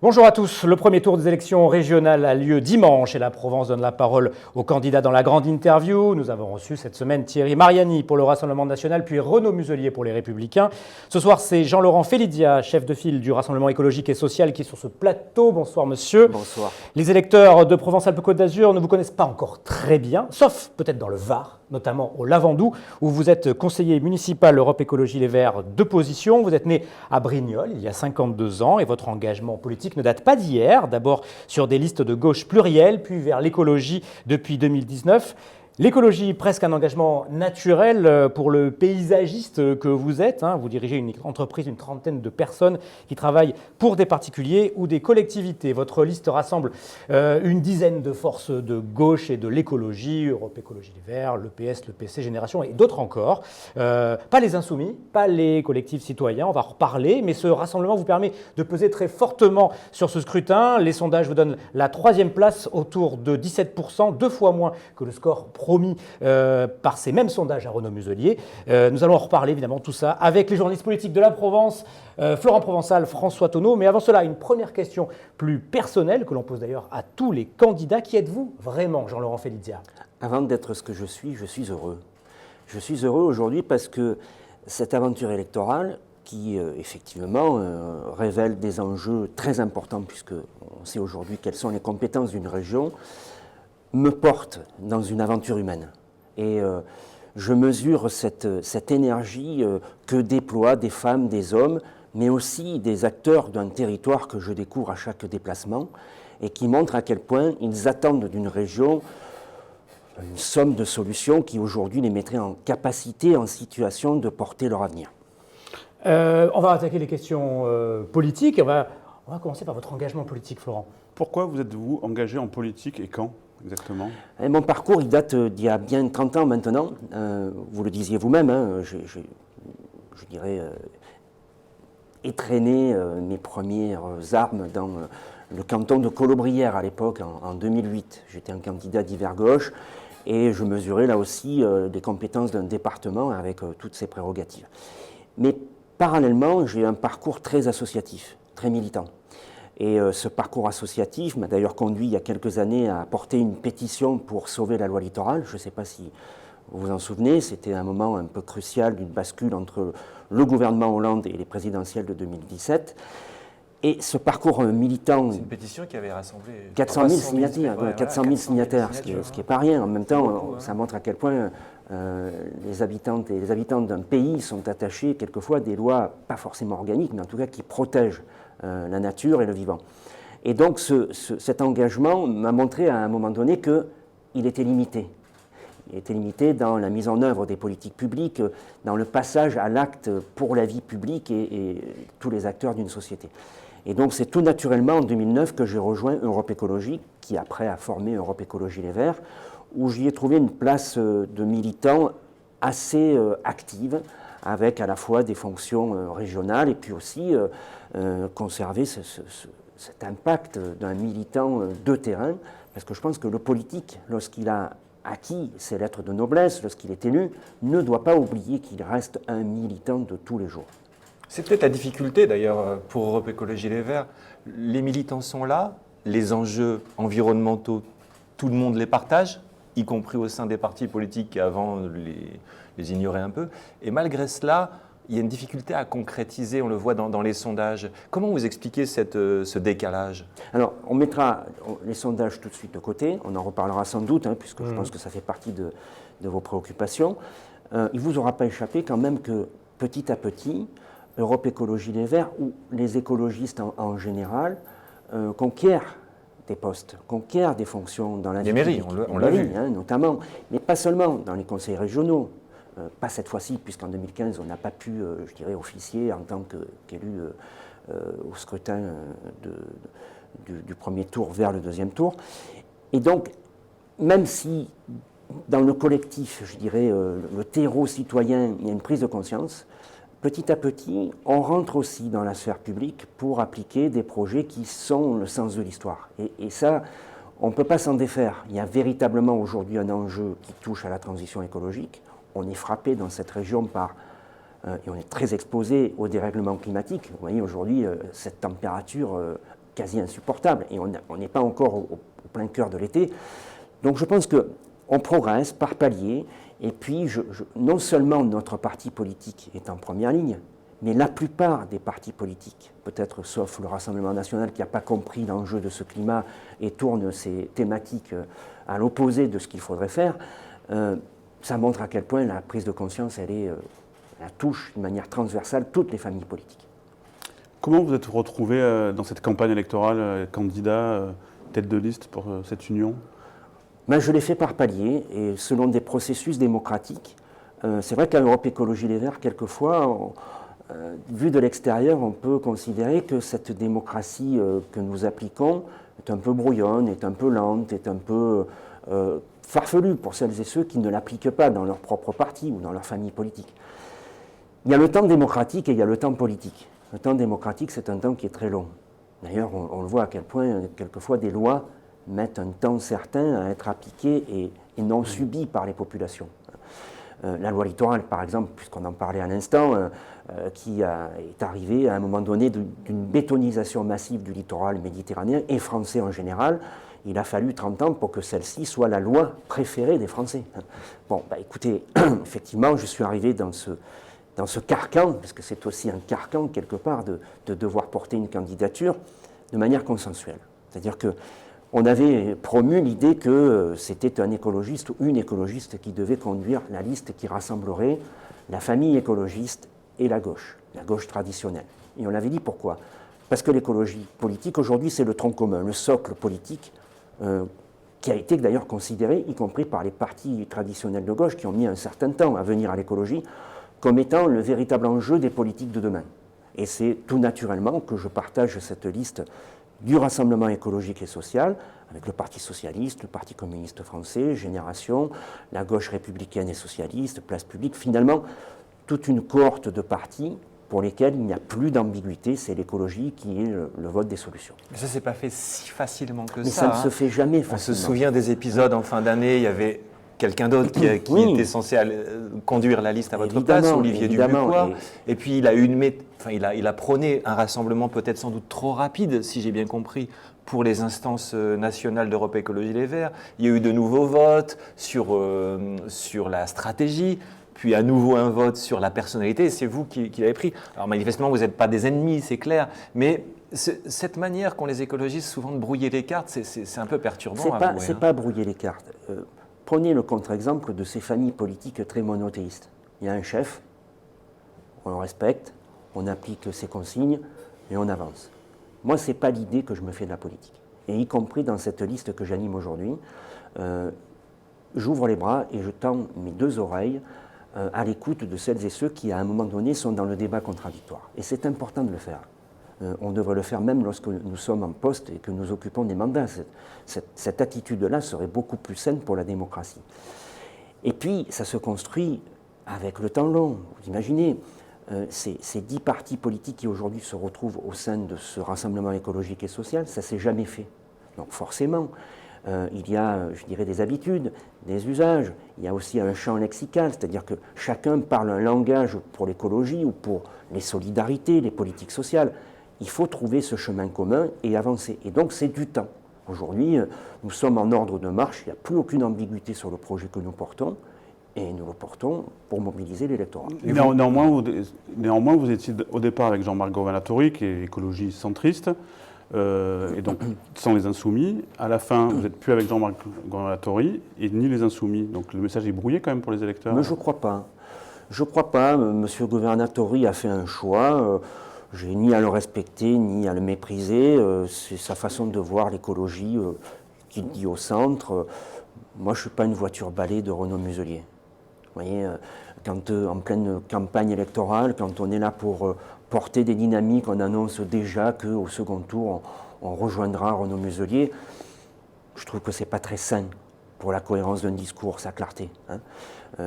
Bonjour à tous. Le premier tour des élections régionales a lieu dimanche et la Provence donne la parole aux candidats dans la grande interview. Nous avons reçu cette semaine Thierry Mariani pour le Rassemblement national, puis Renaud Muselier pour les Républicains. Ce soir, c'est Jean-Laurent Félidia, chef de file du Rassemblement écologique et social, qui est sur ce plateau. Bonsoir monsieur. Bonsoir. Les électeurs de Provence-Alpes-Côte d'Azur ne vous connaissent pas encore très bien, sauf peut-être dans le Var, notamment au Lavandou, où vous êtes conseiller municipal Europe Écologie Les Verts de position. Vous êtes né à Brignoles il y a 52 ans et votre engagement politique ne date pas d'hier. D'abord sur des listes de gauche plurielles, puis vers l'écologie depuis 2019. L'écologie, presque un engagement naturel pour le paysagiste que vous êtes. Vous dirigez une entreprise, une trentaine de personnes qui travaillent pour des particuliers ou des collectivités. Votre liste rassemble une dizaine de forces de gauche et de l'écologie, Europe Écologie Les Verts, l'EPS, le PC Génération et d'autres encore. Pas les Insoumis, pas les collectifs citoyens, on va en reparler, mais ce rassemblement vous permet de peser très fortement sur ce scrutin. Les sondages vous donnent la troisième place autour de 17%, 2 fois moins que le score promis par ces mêmes sondages à Renaud Muselier. Nous allons en reparler évidemment tout ça avec les journalistes politiques de la Provence, Florent Provençal, François Tonneau. Mais avant cela, une première question plus personnelle que l'on pose d'ailleurs à tous les candidats. Qui êtes-vous vraiment, Jean-Laurent Félidia ? Avant d'être ce que je suis heureux. Je suis heureux aujourd'hui parce que cette aventure électorale qui effectivement révèle des enjeux très importants puisque on sait aujourd'hui quelles sont les compétences d'une région, me porte dans une aventure humaine. Et je mesure cette énergie que déploient des femmes, des hommes, mais aussi des acteurs d'un territoire que je découvre à chaque déplacement et qui montrent à quel point ils attendent d'une région une somme de solutions qui aujourd'hui les mettrait en capacité, en situation de porter leur avenir. On va attaquer les questions politiques. On va commencer par votre engagement politique, Florent. Pourquoi vous êtes-vous engagé en politique et quand exactement ? Et mon parcours, il date d'il y a bien 30 ans maintenant. Vous le disiez vous-même, je dirais, étraîné mes premières armes dans le canton de Colobrières à l'époque, en 2008. J'étais un candidat d'hiver gauche et je mesurais là aussi les compétences d'un département avec toutes ses prérogatives. Mais parallèlement, j'ai un parcours très associatif, très militant. Et ce parcours associatif m'a d'ailleurs conduit il y a quelques années à porter une pétition pour sauver la loi littorale. Je ne sais pas si vous vous en souvenez, c'était un moment un peu crucial d'une bascule entre le gouvernement Hollande et les présidentielles de 2017. Et ce parcours militant... C'est une pétition qui avait rassemblé 400 000 signataires, ouais, 400 000 signataires, ce qui n'est pas rien. En même temps, ça montre à quel point les habitantes et les habitants d'un pays sont attachés quelquefois à des lois, pas forcément organiques, mais en tout cas qui protègent la nature et le vivant. Et donc cet engagement m'a montré à un moment donné qu'il était limité. Il était limité dans la mise en œuvre des politiques publiques, dans le passage à l'acte pour la vie publique et tous les acteurs d'une société. Et donc c'est tout naturellement en 2009 que j'ai rejoint Europe Écologie, qui après a formé Europe Écologie Les Verts, où j'y ai trouvé une place de militant assez active, avec à la fois des fonctions régionales et puis aussi conserver cet impact d'un militant de terrain, parce que je pense que le politique, lorsqu'il a acquis ses lettres de noblesse, lorsqu'il est élu, ne doit pas oublier qu'il reste un militant de tous les jours. C'est peut-être la difficulté d'ailleurs pour Europe Écologie Les Verts. Les militants sont là, les enjeux environnementaux, tout le monde les partage, y compris au sein des partis politiques qui avant les ignoraient un peu. Et malgré cela, il y a une difficulté à concrétiser, on le voit dans les sondages. Comment vous expliquez ce décalage ? Alors, on mettra les sondages tout de suite de côté, on en reparlera sans doute, puisque je pense que ça fait partie de vos préoccupations. Il ne vous aura pas échappé quand même que petit à petit, Europe Écologie Les Verts, ou les écologistes en général, conquièrent des postes, conquièrent des fonctions dans la vie mairies, publique. on l'a vu. Notamment, mais pas seulement dans les conseils régionaux. Pas cette fois-ci, puisqu'en 2015, on n'a pas pu, je dirais, officier en tant qu'élu au scrutin du premier tour vers le deuxième tour. Et donc, même si dans le collectif, je dirais, le terreau citoyen, il y a une prise de conscience, petit à petit, on rentre aussi dans la sphère publique pour appliquer des projets qui sont le sens de l'histoire. Et ça, on ne peut pas s'en défaire. Il y a véritablement aujourd'hui un enjeu qui touche à la transition écologique. On est frappé dans cette région par, et on est très exposé au dérèglement climatique. Vous voyez aujourd'hui cette température quasi insupportable, et on n'est pas encore au plein cœur de l'été. Donc je pense qu'on progresse par paliers, et puis non seulement notre parti politique est en première ligne, mais la plupart des partis politiques, peut-être sauf le Rassemblement national qui n'a pas compris l'enjeu de ce climat et tourne ses thématiques à l'opposé de ce qu'il faudrait faire, ça montre à quel point la prise de conscience, elle touche de manière transversale toutes les familles politiques. Comment vous êtes retrouvé dans cette campagne électorale, candidat, tête de liste pour cette union? Je l'ai fait par paliers et selon des processus démocratiques. C'est vrai qu'à Europe Écologie Les Verts, quelquefois, vu de l'extérieur, on peut considérer que cette démocratie que nous appliquons est un peu brouillonne, est un peu lente, est un peu farfelue pour celles et ceux qui ne l'appliquent pas dans leur propre parti ou dans leur famille politique. Il y a le temps démocratique et il y a le temps politique. Le temps démocratique, c'est un temps qui est très long. D'ailleurs, on le voit à quel point, quelquefois, des lois mettent un temps certain à être appliquées et non subies par les populations. La loi littorale, par exemple, puisqu'on en parlait à l'instant, qui est arrivée à un moment donné d'une bétonisation massive du littoral méditerranéen et français en général. Il a fallu 30 ans pour que celle-ci soit la loi préférée des Français. Bon, écoutez, effectivement, je suis arrivé dans ce carcan, parce que c'est aussi un carcan quelque part de devoir porter une candidature de manière consensuelle. C'est-à-dire qu'on avait promu l'idée que c'était un écologiste ou une écologiste qui devait conduire la liste qui rassemblerait la famille écologiste et la gauche traditionnelle. Et on l'avait dit pourquoi? Parce que l'écologie politique, aujourd'hui, c'est le tronc commun, le socle politique, qui a été d'ailleurs considéré, y compris par les partis traditionnels de gauche, qui ont mis un certain temps à venir à l'écologie, comme étant le véritable enjeu des politiques de demain. Et c'est tout naturellement que je partage cette liste du Rassemblement écologique et social, avec le Parti socialiste, le Parti communiste français, Génération, la gauche républicaine et socialiste, Place publique, finalement, toute une cohorte de partis pour lesquels il n'y a plus d'ambiguïté, c'est l'écologie qui est le vote des solutions. Mais ça ne s'est pas fait si facilement que Mais ça. ça ne se fait jamais facilement. On se souvient des épisodes en fin d'année, il y avait quelqu'un d'autre qui était censé conduire la liste à votre place, Olivier Dubuquois. Et puis il a prôné un rassemblement peut-être sans doute trop rapide, si j'ai bien compris, pour les instances nationales d'Europe Écologie Les Verts. Il y a eu de nouveaux votes sur la stratégie, puis à nouveau un vote sur la personnalité, c'est vous qui l'avez pris. Alors manifestement, vous n'êtes pas des ennemis, c'est clair, mais cette manière qu'ont les écologistes souvent de brouiller les cartes, c'est un peu perturbant. C'est pas brouiller les cartes. Prenez le contre-exemple de ces familles politiques très monothéistes. Il y a un chef, on le respecte, on applique ses consignes et on avance. Moi, ce n'est pas l'idée que je me fais de la politique. Et y compris dans cette liste que j'anime aujourd'hui, j'ouvre les bras et je tends mes deux oreilles à l'écoute de celles et ceux qui, à un moment donné, sont dans le débat contradictoire. Et c'est important de le faire. On devrait le faire même lorsque nous sommes en poste et que nous occupons des mandats. Cette attitude-là serait beaucoup plus saine pour la démocratie. Et puis, ça se construit avec le temps long. Vous imaginez, ces 10 partis politiques qui aujourd'hui se retrouvent au sein de ce rassemblement écologique et social, ça ne s'est jamais fait. Donc forcément, il y a, je dirais, des habitudes, des usages, il y a aussi un champ lexical, c'est-à-dire que chacun parle un langage pour l'écologie ou pour les solidarités, les politiques sociales. Il faut trouver ce chemin commun et avancer. Et donc c'est du temps. Aujourd'hui, nous sommes en ordre de marche, il n'y a plus aucune ambiguïté sur le projet que nous portons, et nous le portons pour mobiliser l'électorat. Néanmoins, vous étiez au départ avec Jean-Marc Governatori, qui est écologiste centriste, et donc sans les Insoumis. À la fin, vous n'êtes plus avec Jean-Marc Governatori, et ni les Insoumis. Donc le message est brouillé quand même pour les électeurs. Mais je ne crois pas. Je ne crois pas. Monsieur Governatori a fait un choix. J'ai ni à le respecter, ni à le mépriser. C'est sa façon de voir l'écologie qu'il dit au centre. Moi, je ne suis pas une voiture balai de Renaud Muselier. Vous voyez, quand en pleine campagne électorale, quand on est là pour porter des dynamiques, on annonce déjà qu'au second tour, on rejoindra Renaud Muselier. Je trouve que ce n'est pas très sain pour la cohérence d'un discours, sa clarté.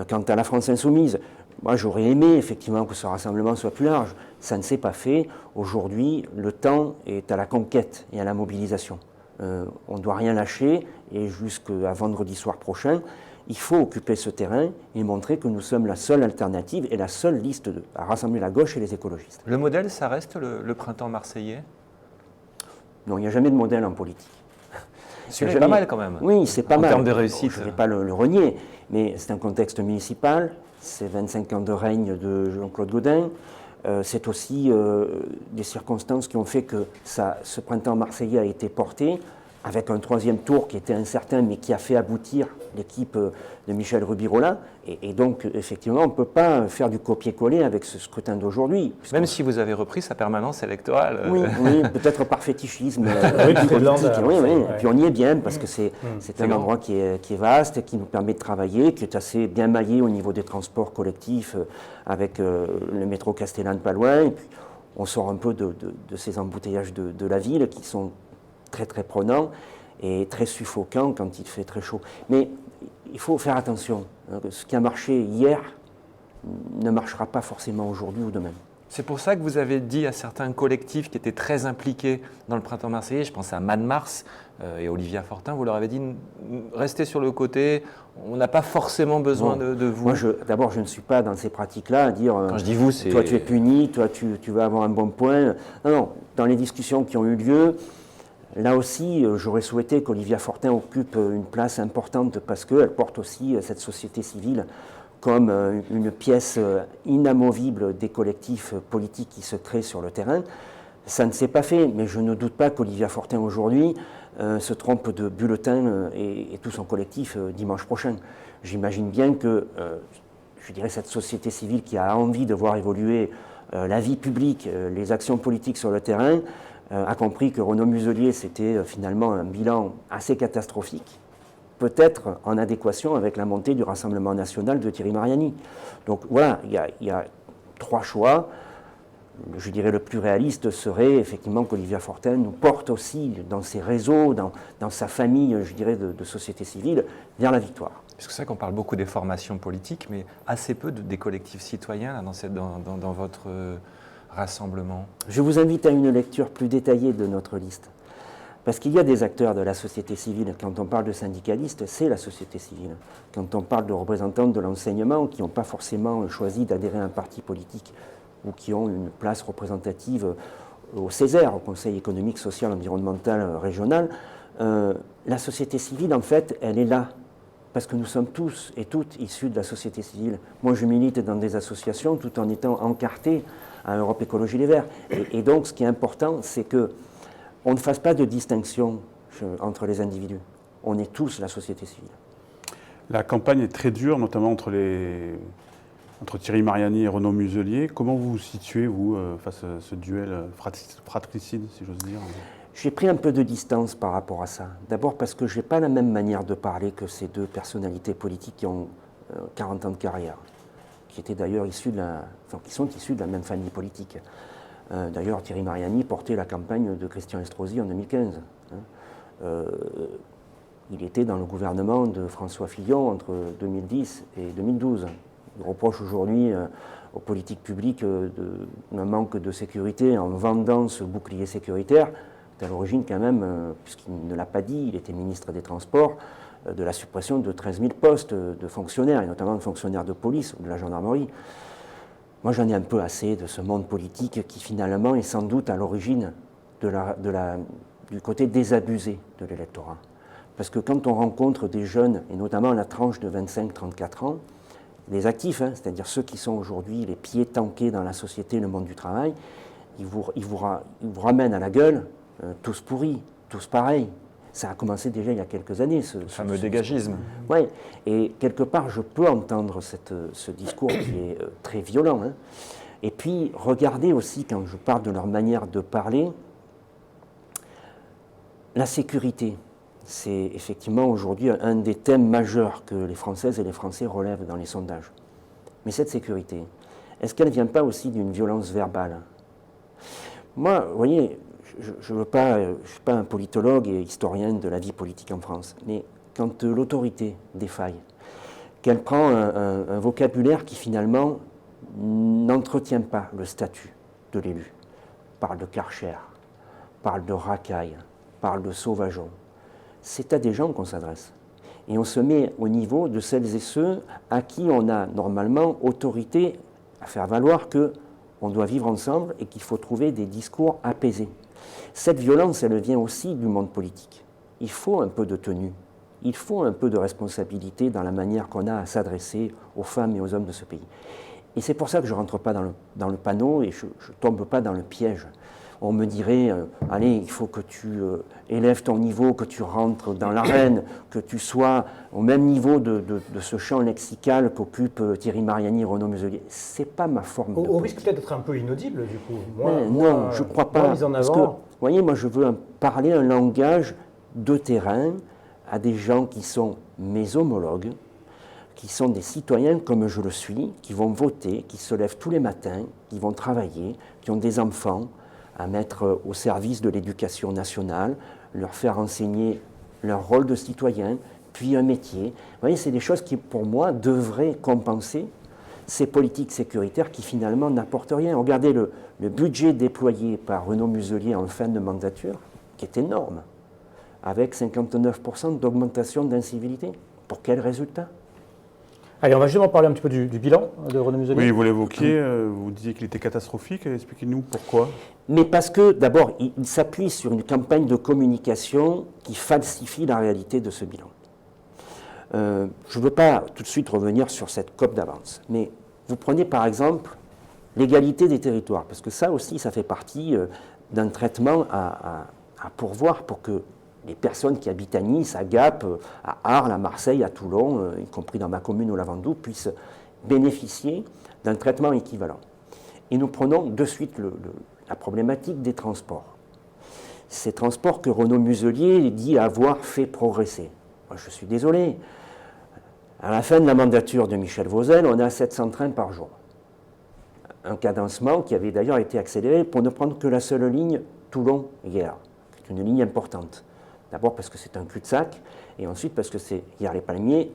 Quant à la France insoumise, moi, j'aurais aimé effectivement que ce rassemblement soit plus large. Ça ne s'est pas fait. Aujourd'hui, le temps est à la conquête et à la mobilisation. On ne doit rien lâcher et jusqu'à vendredi soir prochain, il faut occuper ce terrain et montrer que nous sommes la seule alternative et la seule liste à rassembler la gauche et les écologistes. Le modèle, ça reste le printemps marseillais ? Non, il n'y a jamais de modèle en politique. C'est pas mal quand même. Oui, c'est pas mal. En termes de réussite. Je ne vais pas le renier, mais c'est un contexte municipal, c'est 25 ans de règne de Jean-Claude Gaudin, c'est aussi des circonstances qui ont fait que ce printemps marseillais a été porté, avec un troisième tour qui était incertain, mais qui a fait aboutir l'équipe de Michel Rubirola. Et donc, effectivement, on ne peut pas faire du copier-coller avec ce scrutin d'aujourd'hui. Même si vous avez repris sa permanence électorale. Oui, peut-être par fétichisme politique. Oui. Et puis on y est bien, parce que c'est un endroit qui est vaste, qui nous permet de travailler, qui est assez bien maillé au niveau des transports collectifs, avec le métro Castellane pas loin. Et puis, on sort un peu de ces embouteillages de la ville qui sont très très prenant et très suffocant quand il fait très chaud. Mais il faut faire attention. Ce qui a marché hier ne marchera pas forcément aujourd'hui ou demain. C'est pour ça que vous avez dit à certains collectifs qui étaient très impliqués dans le printemps marseillais, je pense à Man Mars et Olivia Fortin, vous leur avez dit restez sur le côté, on n'a pas forcément besoin de vous. Moi, d'abord, je ne suis pas dans ces pratiques-là à dire quand je dis vous, c'est... toi tu es puni, toi tu vas avoir un bon point. Non, dans les discussions qui ont eu lieu, là aussi, j'aurais souhaité qu'Olivia Fortin occupe une place importante parce qu'elle porte aussi cette société civile comme une pièce inamovible des collectifs politiques qui se créent sur le terrain. Ça ne s'est pas fait, mais je ne doute pas qu'Olivia Fortin aujourd'hui se trompe de bulletin et tout son collectif dimanche prochain. J'imagine bien que, je dirais, cette société civile qui a envie de voir évoluer la vie publique, les actions politiques sur le terrain, a compris que Renaud Muselier, c'était finalement un bilan assez catastrophique, peut-être en adéquation avec la montée du Rassemblement national de Thierry Mariani. Donc voilà, il y a trois choix. Je dirais le plus réaliste serait effectivement qu'Olivia Fortin nous porte aussi dans ses réseaux, dans sa famille, je dirais, de société civile, vers la victoire. Parce que c'est vrai qu'on parle beaucoup des formations politiques, mais assez peu des collectifs citoyens là, dans votre... rassemblement. Je vous invite à une lecture plus détaillée de notre liste. Parce qu'il y a des acteurs de la société civile. Quand on parle de syndicalistes, c'est la société civile. Quand on parle de représentants de l'enseignement qui n'ont pas forcément choisi d'adhérer à un parti politique ou qui ont une place représentative au Césaire, au Conseil économique, social, environnemental, régional, la société civile, en fait, elle est là. Parce que nous sommes tous et toutes issus de la société civile. Moi, je milite dans des associations tout en étant encarté à Europe Écologie Les Verts. Et donc, ce qui est important, c'est qu'on ne fasse pas de distinction entre les individus. On est tous la société civile. La campagne est très dure, notamment entre Thierry Mariani et Renaud Muselier. Comment vous vous situez, vous, face à ce duel fratricide, si j'ose dire ? J'ai pris un peu de distance par rapport à ça. D'abord parce que je n'ai pas la même manière de parler que ces deux personnalités politiques qui ont 40 ans de carrière, qui étaient d'ailleurs qui sont issus de la même famille politique. D'ailleurs, Thierry Mariani portait la campagne de Christian Estrosi en 2015. Il était dans le gouvernement de François Fillon entre 2010 et 2012. Il reproche aujourd'hui aux politiques publiques un manque de sécurité en vendant ce bouclier sécuritaire. À l'origine quand même, puisqu'il ne l'a pas dit, il était ministre des Transports, de la suppression de 13 000 postes de fonctionnaires, et notamment de fonctionnaires de police ou de la gendarmerie. Moi, j'en ai un peu assez de ce monde politique qui finalement est sans doute à l'origine du côté désabusé de l'électorat. Parce que quand on rencontre des jeunes, et notamment la tranche de 25-34 ans, les actifs, c'est-à-dire ceux qui sont aujourd'hui les pieds tankés dans la société, le monde du travail, ils vous ramènent à la gueule tous pourris, tous pareils. Ça a commencé déjà il y a quelques années. Ce fameux dégagisme. Oui, et quelque part, je peux entendre ce discours qui est très violent. Hein. Et puis, regardez aussi, quand je parle de leur manière de parler, la sécurité. C'est effectivement aujourd'hui un des thèmes majeurs que les Françaises et les Français relèvent dans les sondages. Mais cette sécurité, est-ce qu'elle ne vient pas aussi d'une violence verbale ? Moi, vous voyez, je ne suis pas un politologue et historien de la vie politique en France, mais quand l'autorité défaille, qu'elle prend un vocabulaire qui finalement n'entretient pas le statut de l'élu, parle de Karcher, parle de racaille, parle de sauvageon, c'est à des gens qu'on s'adresse. Et on se met au niveau de celles et ceux à qui on a normalement autorité à faire valoir qu'on doit vivre ensemble et qu'il faut trouver des discours apaisés. Cette violence, elle vient aussi du monde politique. Il faut un peu de tenue, il faut un peu de responsabilité dans la manière qu'on a à s'adresser aux femmes et aux hommes de ce pays. Et c'est pour ça que je ne rentre pas dans le panneau et je ne tombe pas dans le piège. On me dirait, allez, il faut que tu élèves ton niveau, que tu rentres dans l'arène, que tu sois au même niveau de ce champ lexical qu'occupent Thierry Mariani et Renaud Muselier. Ce n'est pas ma forme de Au politique. risque peut-être d'être un peu inaudible, du coup. Non, je ne crois pas. Mise en Parce que, avant. vous voyez, moi, je veux parler un langage de terrain à des gens qui sont mes homologues, qui sont des citoyens comme je le suis, qui vont voter, qui se lèvent tous les matins, qui vont travailler, qui ont des enfants à mettre au service de l'éducation nationale, leur faire enseigner leur rôle de citoyen, puis un métier. Vous voyez, c'est des choses qui, pour moi, devraient compenser ces politiques sécuritaires qui, finalement, n'apportent rien. Regardez le budget déployé par Renaud Muselier en fin de mandature, qui est énorme, avec 59% d'augmentation d'incivilité. Pour quel résultat ? Allez, on va justement parler un petit peu du bilan de Renaud Muselier. Oui, vous l'évoquiez, vous disiez qu'il était catastrophique. Expliquez-nous pourquoi. Mais parce que, d'abord, il s'appuie sur une campagne de communication qui falsifie la réalité de ce bilan. Je ne veux pas tout de suite revenir sur cette COP d'avance, mais vous prenez par exemple l'égalité des territoires, parce que ça aussi, ça fait partie d'un traitement à pourvoir pour que les personnes qui habitent à Nice, à Gap, à Arles, à Marseille, à Toulon, y compris dans ma commune au Lavandou, puissent bénéficier d'un traitement équivalent. Et nous prenons de suite la problématique des transports. Ces transports que Renaud Muselier dit avoir fait progresser. Moi, je suis désolé. À la fin de la mandature de Michel Vauzel, on a 700 trains par jour. Un cadencement qui avait d'ailleurs été accéléré pour ne prendre que la seule ligne Toulon-Hyères, qui est une ligne importante. D'abord parce que c'est un cul-de-sac, et ensuite parce que c'est Hyères-les-Palmiers,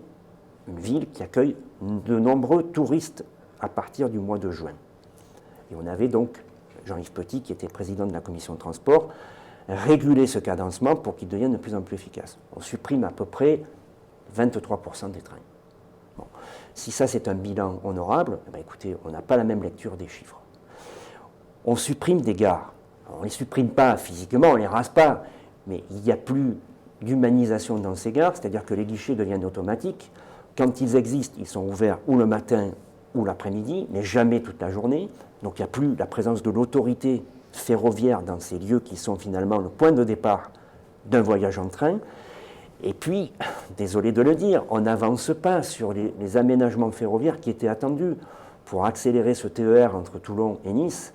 une ville qui accueille de nombreux touristes à partir du mois de juin. Et on avait donc Jean-Yves Petit, qui était président de la commission de transport, régulé ce cadencement pour qu'il devienne de plus en plus efficace. On supprime à peu près 23% des trains. Bon. Si ça c'est un bilan honorable, eh bien, écoutez, on n'a pas la même lecture des chiffres. On supprime des gares. On ne les supprime pas physiquement, on ne les rase pas, mais il n'y a plus d'humanisation dans ces gares, c'est-à-dire que les guichets deviennent automatiques. Quand ils existent, ils sont ouverts ou le matin ou l'après-midi, mais jamais toute la journée. Donc il n'y a plus la présence de l'autorité ferroviaire dans ces lieux qui sont finalement le point de départ d'un voyage en train. Et puis, désolé de le dire, on n'avance pas sur les aménagements ferroviaires qui étaient attendus pour accélérer ce TER entre Toulon et Nice,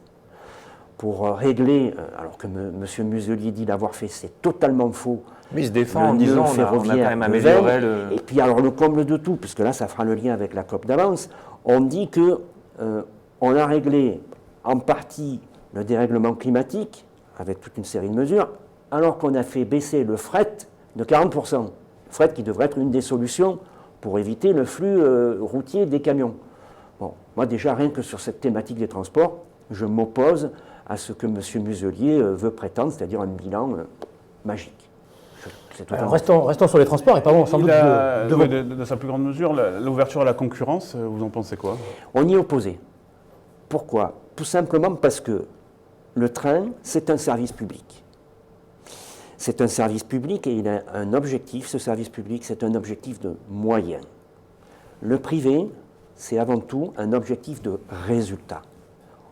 pour régler, alors que M. Muselier dit l'avoir fait, c'est totalement faux. Mais il se défend en disant on a quand même amélioré le... Et puis alors le comble de tout, puisque là ça fera le lien avec la COP d'avance, on dit qu'on a réglé en partie le dérèglement climatique, avec toute une série de mesures, alors qu'on a fait baisser le fret de 40%. Le fret qui devrait être une des solutions pour éviter le flux routier des camions. Bon, moi déjà, rien que sur cette thématique des transports, je m'oppose à ce que M. Muselier veut prétendre, c'est-à-dire un bilan magique. Alors, restons sur les transports et parlons sans doute de sa plus grande mesure, l'ouverture à la concurrence, vous en pensez quoi? On y est opposé. Pourquoi? Tout simplement parce que le train, c'est un service public. C'est un service public et il a un objectif. Ce service public, c'est un objectif de moyens. Le privé, c'est avant tout un objectif de résultat.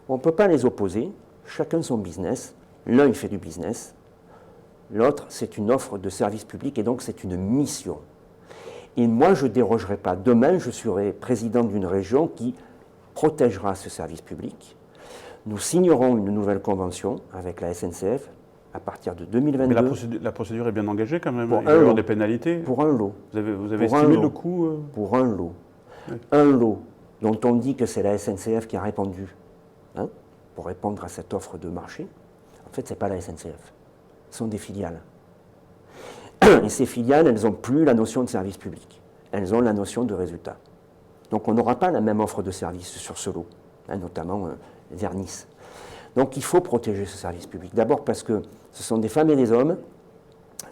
On ne peut pas les opposer, chacun son business. L'un, il fait du business. L'autre, c'est une offre de service public et donc c'est une mission. Et moi, je ne dérogerai pas. Demain, je serai président d'une région qui protégera ce service public. Nous signerons une nouvelle convention avec la SNCF à partir de 2022. Mais la procédure est bien engagée quand même. Pour il va y avoir des pénalités. Pour un lot. Vous avez estimé le coût Pour un lot. Oui. Un lot dont on dit que c'est la SNCF qui a répondu pour répondre à cette offre de marché. En fait, ce n'est pas la SNCF. Ce sont des filiales. Et ces filiales, elles n'ont plus la notion de service public. Elles ont la notion de résultat. Donc on n'aura pas la même offre de service sur ce lot, notamment vers Nice. Donc il faut protéger ce service public. D'abord parce que ce sont des femmes et des hommes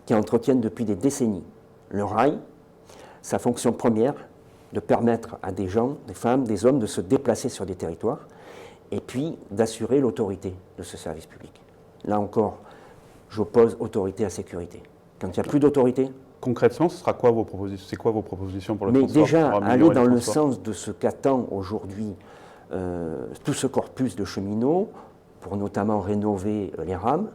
qui entretiennent depuis des décennies le rail, sa fonction première de permettre à des gens, des femmes, des hommes de se déplacer sur des territoires et puis d'assurer l'autorité de ce service public. Là encore, j'oppose autorité à sécurité. Quand il n'y a plus d'autorité, Concrètement, ce sera quoi vos propositions? C'est quoi vos propositions pour le mais transport? déjà, pour aller améliorer dans le le transport sens de ce qu'attend aujourd'hui tout ce corpus de cheminots, pour notamment rénover les rames,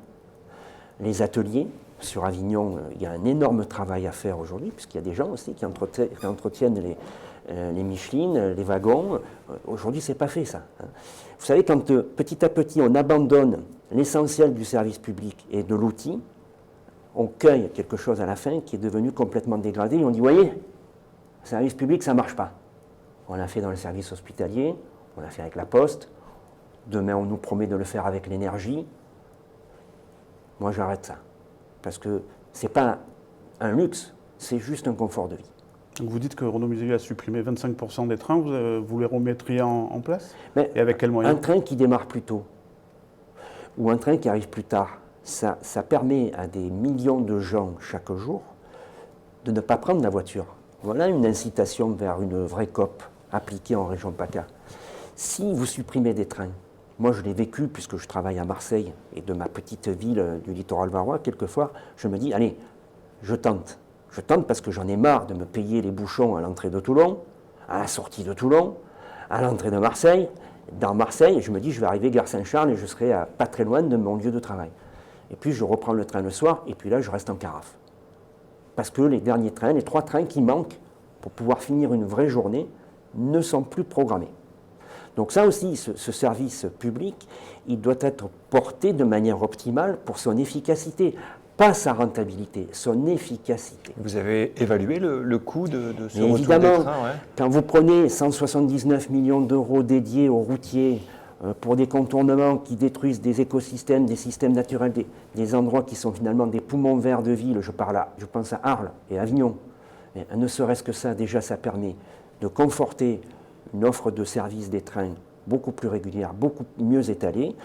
les ateliers. Sur Avignon, il y a un énorme travail à faire aujourd'hui, puisqu'il y a des gens aussi qui entretiennent les Michelin, les wagons. Aujourd'hui, ce n'est pas fait, ça. Vous savez, quand petit à petit, on abandonne l'essentiel du service public et de l'outil, on cueille quelque chose à la fin qui est devenu complètement dégradé, et on dit, voyez, le service public, ça ne marche pas. On l'a fait dans le service hospitalier, on l'a fait avec la Poste, demain on nous promet de le faire avec l'énergie. Moi, j'arrête ça. Parce que ce n'est pas un luxe, c'est juste un confort de vie. Donc vous dites que Renault Muselier a supprimé 25% des trains, vous les remettriez en place? Mais et avec quels un moyens? train qui démarre plus tôt, ou un train qui arrive plus tard, ça permet à des millions de gens chaque jour de ne pas prendre la voiture. Voilà une incitation vers une vraie COP appliquée en région PACA. Si vous supprimez des trains, moi je l'ai vécu puisque je travaille à Marseille et de ma petite ville du littoral varois, quelquefois je me dis, allez, je tente. Je tente parce que j'en ai marre de me payer les bouchons à l'entrée de Toulon, à la sortie de Toulon, à l'entrée de Marseille. Dans Marseille, je me dis, je vais arriver gare Saint-Charles et je serai pas très loin de mon lieu de travail. Et puis je reprends le train le soir, et puis là je reste en carafe. Parce que les derniers trains, les 3 trains qui manquent pour pouvoir finir une vraie journée, ne sont plus programmés. Donc ça aussi, ce service public, il doit être porté de manière optimale pour son efficacité. Pas sa rentabilité, son efficacité. Vous avez évalué le coût de ce Mais retour évidemment, des trains, ouais. quand vous prenez 179 millions d'euros dédiés aux routiers pour des contournements qui détruisent des écosystèmes, des systèmes naturels, des endroits qui sont finalement des poumons verts de ville, je pense à Arles et Avignon. Mais ne serait-ce que ça, déjà, ça permet de conforter une offre de service des trains beaucoup plus régulière, beaucoup mieux étalée,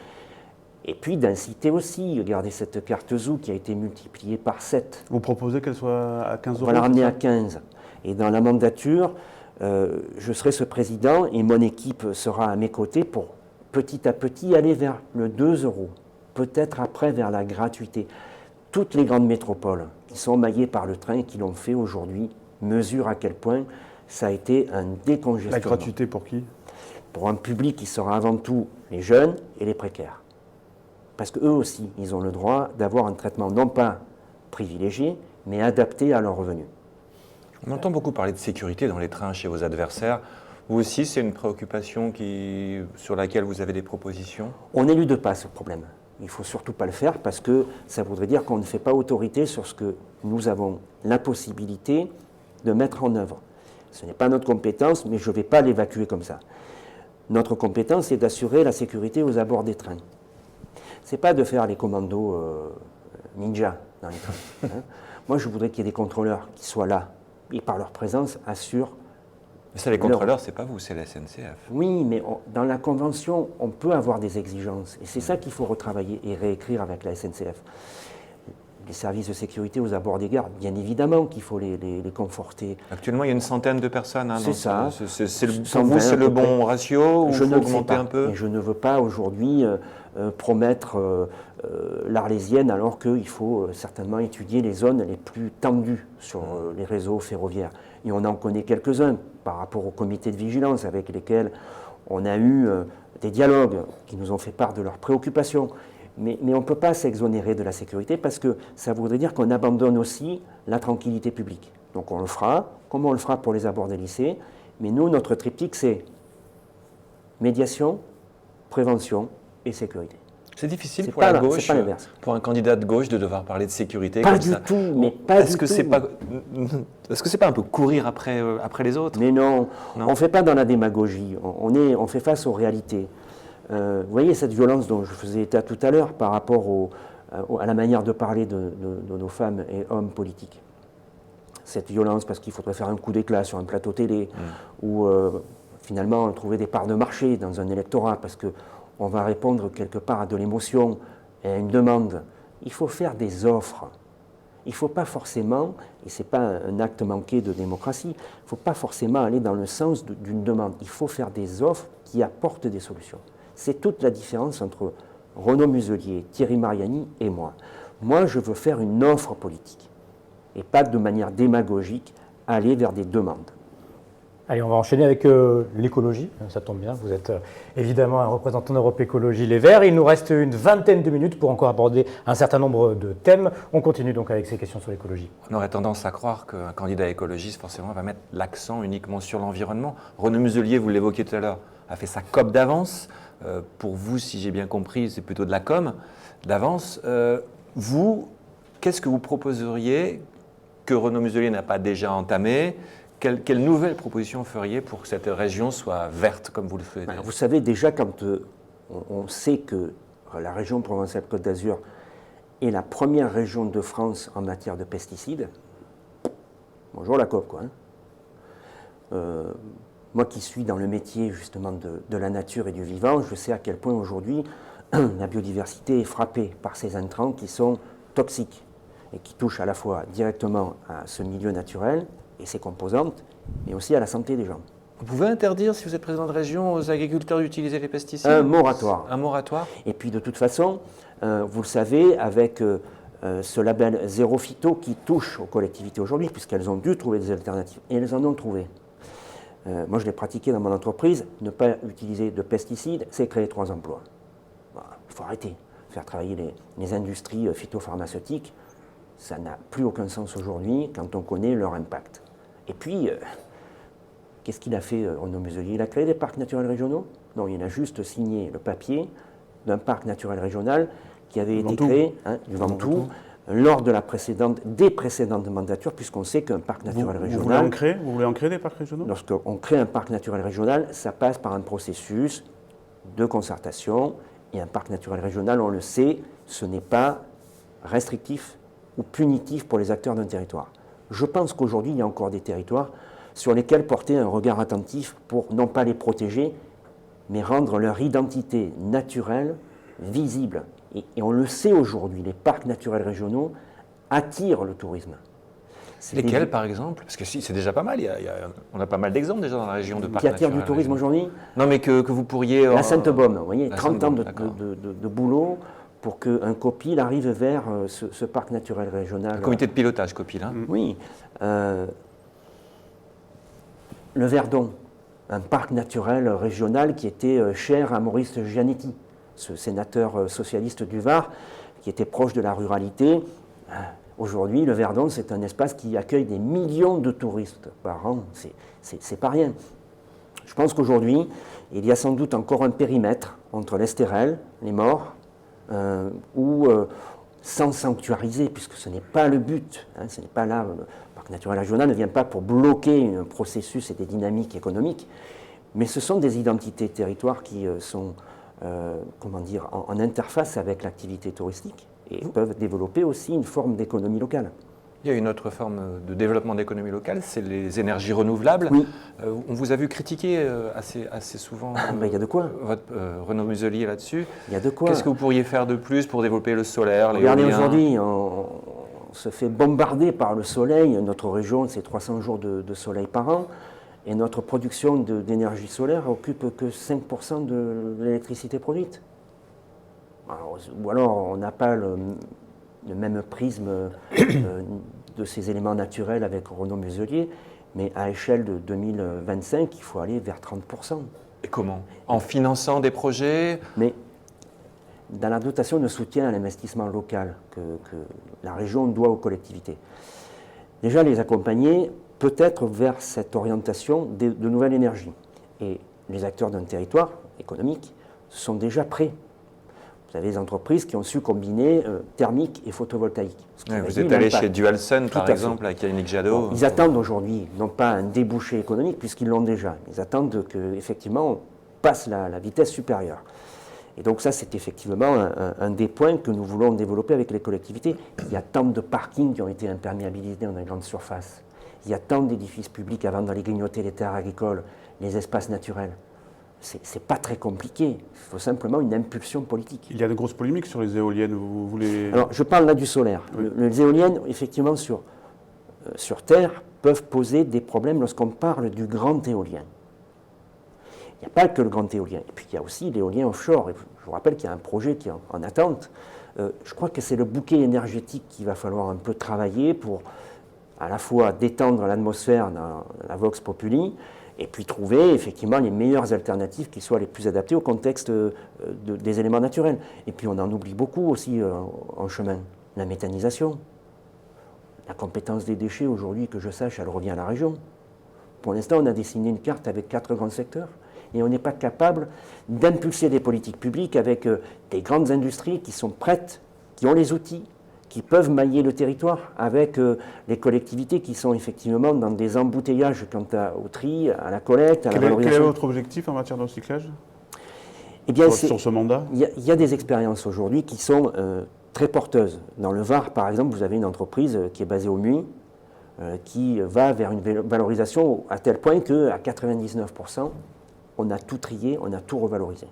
et puis d'inciter aussi, regardez cette carte ZOO qui a été multipliée par 7. Vous proposez qu'elle soit à 15 euros? On va la ramener c'est à ça 15. Et dans la mandature, je serai ce président et mon équipe sera à mes côtés pour petit à petit aller vers le 2 euros, peut-être après vers la gratuité. Toutes les grandes métropoles qui sont maillées par le train et qui l'ont fait aujourd'hui mesurent à quel point ça a été un décongestionnement. La gratuité pour qui? Pour un public qui sera avant tout les jeunes et les précaires. Parce qu'eux aussi, ils ont le droit d'avoir un traitement non pas privilégié, mais adapté à leurs revenus. On entend beaucoup parler de sécurité dans les trains chez vos adversaires. Vous aussi, c'est une préoccupation sur laquelle vous avez des propositions? On n'élude pas ce problème. Il ne faut surtout pas le faire parce que ça voudrait dire qu'on ne fait pas autorité sur ce que nous avons la possibilité de mettre en œuvre. Ce n'est pas notre compétence, mais je ne vais pas l'évacuer comme ça. Notre compétence, c'est d'assurer la sécurité aux abords des trains. Ce n'est pas de faire les commandos ninja dans les trains. Hein. Moi, je voudrais qu'il y ait des contrôleurs qui soient là et par leur présence assurent. Mais ça, les contrôleurs, c'est pas vous, c'est la SNCF. Oui, mais dans la convention, on peut avoir des exigences. Et c'est ça qu'il faut retravailler et réécrire avec la SNCF. Les services de sécurité aux abords des gares, bien évidemment qu'il faut les conforter. Actuellement, il y a une centaine de personnes. Hein, c'est ça. Pour vous, c'est le bon ratio ou je il ne faut le sais augmenter pas. un peu? Et je ne veux pas aujourd'hui promettre l'Arlésienne alors qu'il faut certainement étudier les zones les plus tendues sur les réseaux ferroviaires. Et on en connaît quelques-uns par rapport aux comités de vigilance avec lesquels on a eu des dialogues qui nous ont fait part de leurs préoccupations. Mais on ne peut pas s'exonérer de la sécurité parce que ça voudrait dire qu'on abandonne aussi la tranquillité publique. Donc on le fera, comme on le fera pour les abords des lycées. Mais nous, notre triptyque, c'est médiation, prévention et sécurité. C'est difficile C'est pour pas la là, gauche, c'est pas l'inverse. pour un candidat de gauche, de devoir parler de sécurité Pas comme du ça. tout, mais pas Est-ce du que tout. est-ce que c'est pas un peu courir après les autres? Mais non, Non. on ne fait pas dans la démagogie, on fait face aux réalités. Vous voyez cette violence dont je faisais état tout à l'heure par rapport à la manière de parler de nos femmes et hommes politiques. Cette violence parce qu'il faudrait faire un coup d'éclat sur un plateau télé ou finalement trouver des parts de marché dans un électorat parce qu'on va répondre quelque part à de l'émotion et à une demande. Il faut faire des offres. Il ne faut pas forcément, et ce n'est pas un acte manqué de démocratie, il ne faut pas forcément aller dans le sens d'une demande. Il faut faire des offres qui apportent des solutions. C'est toute la différence entre Renaud Muselier, Thierry Mariani et moi. Moi, je veux faire une offre politique et pas de manière démagogique aller vers des demandes. Allez, on va enchaîner avec l'écologie. Ça tombe bien, vous êtes évidemment un représentant d'Europe Écologie Les Verts. Il nous reste une vingtaine de minutes pour encore aborder un certain nombre de thèmes. On continue donc avec ces questions sur l'écologie. On aurait tendance à croire qu'un candidat écologiste, forcément, va mettre l'accent uniquement sur l'environnement. Renaud Muselier, vous l'évoquiez tout à l'heure, a fait sa COP d'avance. Pour vous, si j'ai bien compris, c'est plutôt de la com d'avance. Vous, qu'est-ce que vous proposeriez que Renaud Muselier n'a pas déjà entamé ? Quelle nouvelle proposition feriez pour que cette région soit verte, comme vous le souhaitez ? Vous savez, déjà, quand on sait que la région Provence-Alpes-Côte d'Azur est la première région de France en matière de pesticides, bonjour la COP, quoi. Moi qui suis dans le métier, justement, de la nature et du vivant, je sais à quel point, aujourd'hui, la biodiversité est frappée par ces intrants qui sont toxiques et qui touchent à la fois directement à ce milieu naturel et ses composantes, mais aussi à la santé des gens. Vous pouvez interdire, si vous êtes président de région, aux agriculteurs d'utiliser les pesticides ? Un moratoire. Un moratoire ? Et puis de toute façon, vous le savez, avec ce label Zéro Phyto qui touche aux collectivités aujourd'hui, puisqu'elles ont dû trouver des alternatives, et elles en ont trouvé. Moi, je l'ai pratiqué dans mon entreprise, ne pas utiliser de pesticides, c'est créer 3 emplois. Voilà, il faut arrêter. Faire travailler les industries phytopharmaceutiques, ça n'a plus aucun sens aujourd'hui quand on connaît leur impact. Et puis, qu'est-ce qu'il a fait, Renaud Muselier ? Il a créé des parcs naturels régionaux ? Non, il a juste signé le papier d'un parc naturel régional qui avait été créé, du Ventoux, lors de des précédentes mandatures, puisqu'on sait qu'un parc naturel régional... Vous voulez en créer des parcs régionaux ? Lorsqu'on crée un parc naturel régional, ça passe par un processus de concertation, et un parc naturel régional, on le sait, ce n'est pas restrictif ou punitif pour les acteurs d'un territoire. Je pense qu'aujourd'hui, il y a encore des territoires sur lesquels porter un regard attentif pour non pas les protéger, mais rendre leur identité naturelle visible. Et on le sait aujourd'hui, les parcs naturels régionaux attirent le tourisme. Lesquels, par exemple ? Parce que si, c'est déjà pas mal. On a pas mal d'exemples déjà dans la région de parcs qui attirent du tourisme aujourd'hui ? Non, mais que vous pourriez... La Sainte-Baume, vous voyez, 30 ans de boulot pour qu'un COPIL arrive vers ce parc naturel régional. Le comité de pilotage COPIL, hein ? Oui. Le Verdon, un parc naturel régional qui était cher à Maurice Gianetti, ce sénateur socialiste du Var, qui était proche de la ruralité. Aujourd'hui, le Verdon, c'est un espace qui accueille des millions de touristes par an. C'est pas rien. Je pense qu'aujourd'hui, il y a sans doute encore un périmètre entre l'Estérel, les Maures, sans sanctuariser, puisque ce n'est pas le but. Ce n'est pas là. Le parc naturel régional ne vient pas pour bloquer un processus et des dynamiques économiques, mais ce sont des identités territoires qui sont en interface avec l'activité touristique et peuvent développer aussi une forme d'économie locale. Il y a une autre forme de développement d'économie locale, c'est les énergies renouvelables. Oui. On vous a vu critiquer assez souvent Il y a de quoi. Renaud Muselier là-dessus. Il y a de quoi. Qu'est-ce que vous pourriez faire de plus pour développer le solaire, Regardez, l'éolien ? aujourd'hui, on se fait bombarder par le soleil. Notre région, c'est 300 jours de soleil par an. Et notre production d'énergie solaire occupe que 5% de l'électricité produite. Ou alors, on n'a pas le même prisme de ces éléments naturels avec Renaud Muselier, mais à échelle de 2025, il faut aller vers 30%. Et comment ? En finançant des projets ? Mais dans la dotation de soutien à l'investissement local que la région doit aux collectivités, déjà les accompagner peut-être vers cette orientation de nouvelles énergies. Et les acteurs d'un territoire économique sont déjà prêts. Vous avez des entreprises qui ont su combiner thermique et photovoltaïque. Vous êtes allé chez Dualsun, par exemple, avec Yannick Jadot. Bon, ils attendent aujourd'hui, non pas un débouché économique, puisqu'ils l'ont déjà. Ils attendent qu'effectivement, on passe la vitesse supérieure. Et donc ça, c'est effectivement un des points que nous voulons développer avec les collectivités. Il y a tant de parkings qui ont été imperméabilisés dans les grandes surfaces. Il y a tant d'édifices publics avant d'aller grignoter les terres agricoles, les espaces naturels. C'est pas très compliqué, il faut simplement une impulsion politique. Il y a de grosses polémiques sur les éoliennes, vous voulez... Alors, je parle là du solaire. Oui. Les éoliennes, effectivement, sur Terre, peuvent poser des problèmes lorsqu'on parle du grand éolien. Il n'y a pas que le grand éolien. Et puis, il y a aussi l'éolien offshore. Et je vous rappelle qu'il y a un projet qui est en attente Je crois que c'est le bouquet énergétique qu'il va falloir un peu travailler pour à la fois détendre l'atmosphère dans la Vox Populi, et puis trouver effectivement les meilleures alternatives qui soient les plus adaptées au contexte des éléments naturels. Et puis on en oublie beaucoup aussi en chemin. La méthanisation. La compétence des déchets, aujourd'hui, que je sache, elle revient à la région. Pour l'instant, on a dessiné une carte avec 4 grands secteurs et on n'est pas capable d'impulser des politiques publiques avec des grandes industries qui sont prêtes, qui ont les outils, qui peuvent mailler le territoire, avec les collectivités qui sont effectivement dans des embouteillages quant au tri, à la collecte, à la valorisation. Quel est votre objectif en matière de recyclage sur ce mandat? Il y a des expériences aujourd'hui qui sont très porteuses. Dans le Var, par exemple, vous avez une entreprise qui est basée au Muy, qui va vers une valorisation à tel point qu'à 99%, on a tout trié, on a tout revalorisé.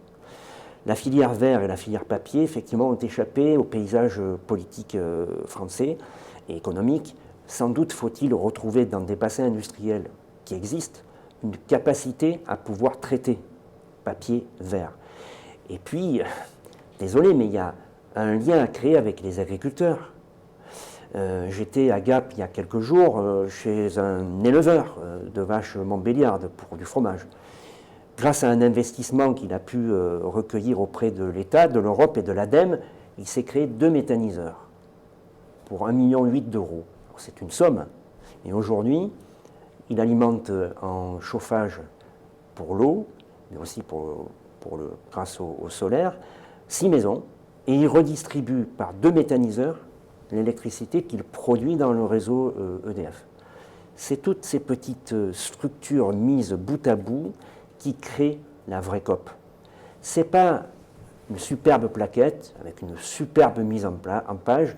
La filière verre et la filière papier, effectivement, ont échappé au paysage politique français et économique. Sans doute faut-il retrouver dans des bassins industriels qui existent une capacité à pouvoir traiter papier, verre. Et puis, désolé, mais il y a un lien à créer avec les agriculteurs. J'étais à Gap il y a quelques jours chez un éleveur de vaches montbéliardes pour du fromage. Grâce à un investissement qu'il a pu recueillir auprès de l'État, de l'Europe et de l'ADEME, il s'est créé 2 méthaniseurs pour 1,8 million d'euros. C'est une somme. Et aujourd'hui, il alimente en chauffage pour l'eau, mais aussi grâce au solaire, 6 maisons, et il redistribue par 2 méthaniseurs l'électricité qu'il produit dans le réseau EDF. C'est toutes ces petites structures mises bout à bout qui créent la vraie COP. Ce n'est pas une superbe plaquette avec une superbe mise en page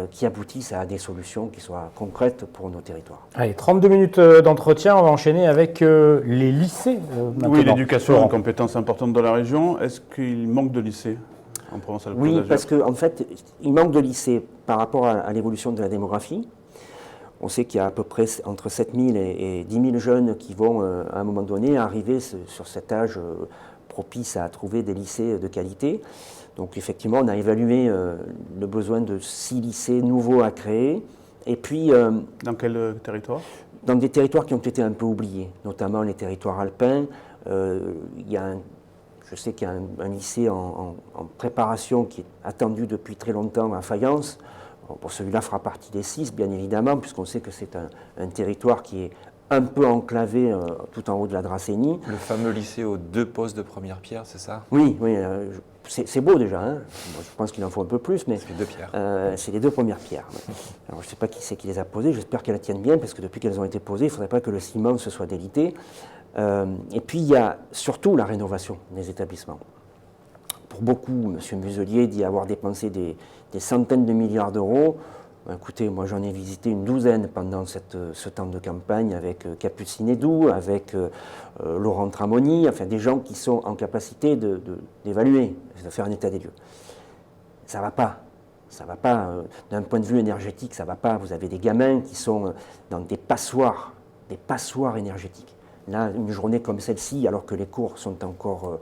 qui aboutissent à des solutions qui soient concrètes pour nos territoires. Allez, 32 minutes d'entretien, on va enchaîner avec les lycées. Oui, l'éducation est une compétence importante dans la région. Est-ce qu'il manque de lycées en Provence-Alpes-Côte d'Azur? Oui, parce qu'en fait, il manque de lycées par rapport à l'évolution de la démographie. On sait qu'il y a à peu près entre 7 000 et 10 000 jeunes qui vont, à un moment donné, arriver sur cet âge propice à trouver des lycées de qualité. Donc effectivement, on a évalué le besoin de 6 lycées nouveaux à créer. Et puis, dans quel territoire? Dans des territoires qui ont été un peu oubliés, notamment les territoires alpins. Je sais qu'il y a un lycée en préparation qui est attendu depuis très longtemps à Fayence. Bon, celui-là fera partie des 6, bien évidemment, puisqu'on sait que c'est un territoire qui est un peu enclavé tout en haut de la Dracénie. Le fameux lycée aux 2 postes de première pierre, c'est ça? Oui, c'est beau déjà. Hein. Bon, je pense qu'il en faut un peu plus, mais c'est les 2 pierres. C'est les 2 premières pierres. Alors, je ne sais pas qui c'est qui les a posées, j'espère qu'elles tiennent bien, parce que depuis qu'elles ont été posées, il ne faudrait pas que le ciment se soit délité. Et puis, il y a surtout la rénovation des établissements. Pour beaucoup, M. Muselier dit avoir dépensé des centaines de milliards d'euros. Écoutez, moi j'en ai visité une douzaine pendant ce temps de campagne avec Capucine Edou, avec Laurent Tramoni, enfin des gens qui sont en capacité d'évaluer, de faire un état des lieux. Ça ne va pas. Ça ne va pas. D'un point de vue énergétique, ça ne va pas. Vous avez des gamins qui sont dans des passoires énergétiques. Là, une journée comme celle-ci, alors que les cours sont encore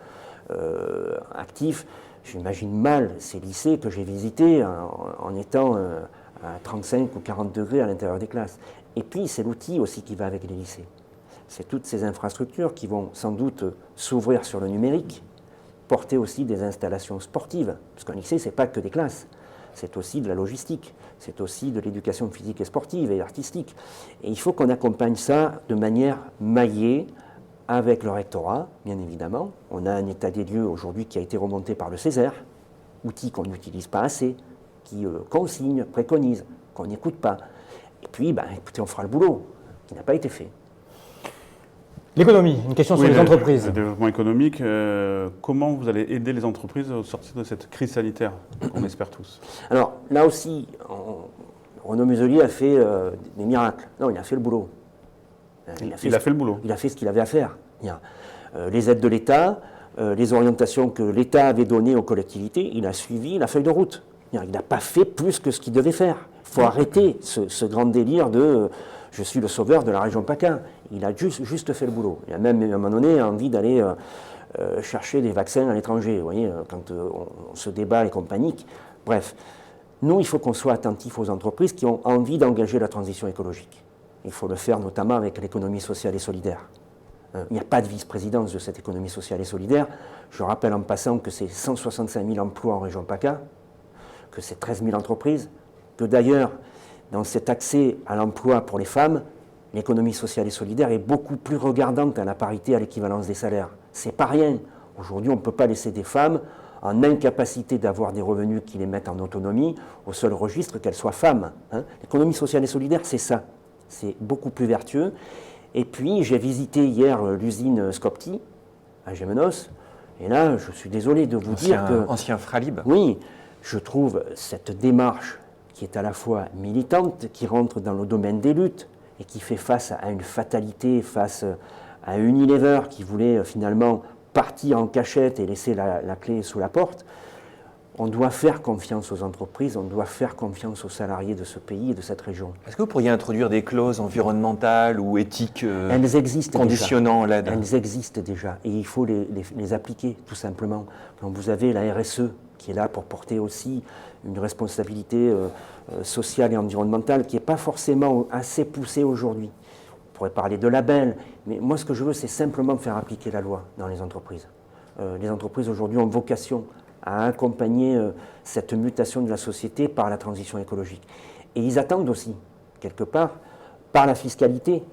actifs, j'imagine mal ces lycées que j'ai visités en étant à 35 ou 40 degrés à l'intérieur des classes. Et puis, c'est l'outil aussi qui va avec les lycées. C'est toutes ces infrastructures qui vont sans doute s'ouvrir sur le numérique, porter aussi des installations sportives. Parce qu'un lycée, ce n'est pas que des classes. C'est aussi de la logistique, c'est aussi de l'éducation physique et sportive et artistique. Et il faut qu'on accompagne ça de manière maillée avec le rectorat, bien évidemment. On a un état des lieux aujourd'hui qui a été remonté par le Césaire, outil qu'on n'utilise pas assez, qui consigne, préconise, qu'on n'écoute pas. Et puis, écoutez, on fera le boulot qui n'a pas été fait. L'économie, une question sur les entreprises. Le développement économique, comment vous allez aider les entreprises au sortir de cette crise sanitaire qu'on espère tous? Alors, là aussi, Renaud Muselier a fait des miracles. Non, il a fait le boulot. Il a fait le boulot. Il a fait ce qu'il avait à faire. Les aides de l'État, les orientations que l'État avait données aux collectivités, il a suivi la feuille de route. Il n'a pas fait plus que ce qu'il devait faire. Il faut arrêter ce grand délire de je suis le sauveur de la région PACA. Il a juste fait le boulot. Il a même, à un moment donné, envie d'aller chercher des vaccins à l'étranger. Vous voyez, quand on se débat et qu'on panique, Bref, nous, il faut qu'on soit attentif aux entreprises qui ont envie d'engager la transition écologique. Il faut le faire notamment avec l'économie sociale et solidaire. Il n'y a pas de vice-présidence de cette économie sociale et solidaire. Je rappelle en passant que c'est 165 000 emplois en région PACA, que c'est 13 000 entreprises, que d'ailleurs, dans cet accès à l'emploi pour les femmes, l'économie sociale et solidaire est beaucoup plus regardante à la parité, à l'équivalence des salaires. C'est pas rien. Aujourd'hui, on ne peut pas laisser des femmes en incapacité d'avoir des revenus qui les mettent en autonomie au seul registre qu'elles soient femmes. L'économie sociale et solidaire, c'est ça. C'est beaucoup plus vertueux. Et puis, j'ai visité hier l'usine Scopti à Gémenos. Et là, je suis désolé de vous dire que... Ancien Fralib. Oui, je trouve cette démarche qui est à la fois militante, qui rentre dans le domaine des luttes et qui fait face à une fatalité, face à Unilever qui voulait finalement partir en cachette et laisser la clé sous la porte. On doit faire confiance aux entreprises, on doit faire confiance aux salariés de ce pays et de cette région. Est-ce que vous pourriez introduire des clauses environnementales ou éthiques Elles existent conditionnant l'aide? Elles existent déjà et il faut les appliquer tout simplement. Quand vous avez la RSE qui est là pour porter aussi une responsabilité sociale et environnementale qui n'est pas forcément assez poussée aujourd'hui. On pourrait parler de labels, mais moi ce que je veux c'est simplement faire appliquer la loi dans les entreprises. Les entreprises aujourd'hui ont vocation à accompagner cette mutation de la société par la transition écologique. Et ils attendent aussi, quelque part, par la fiscalité,